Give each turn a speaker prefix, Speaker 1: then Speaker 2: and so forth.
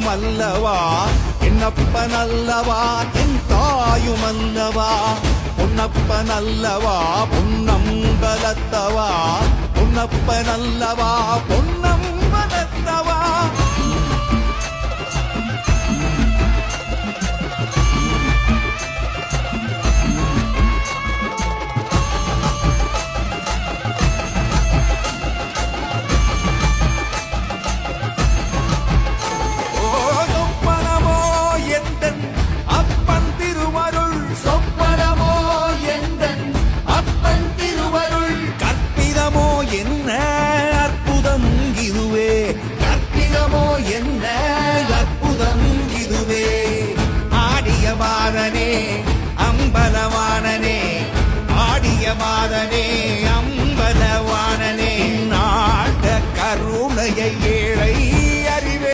Speaker 1: அல்லவா என்னப்பன் அல்லவா என் தாயும் அல்லவா பொன்னப்பன் அல்லவா பொன்னம்பலத்தவா பொன்னப்பன் அல்லவா பொன்னம்பலத்தவா என்ன அற்புதம் இதுவே கற்பிதமோ என்ன அற்புதம் இதுவே ஆடிய மாதனே அம்பலவானனே ஆடிய மாதனே அம்பலவானனே நாட கருணையை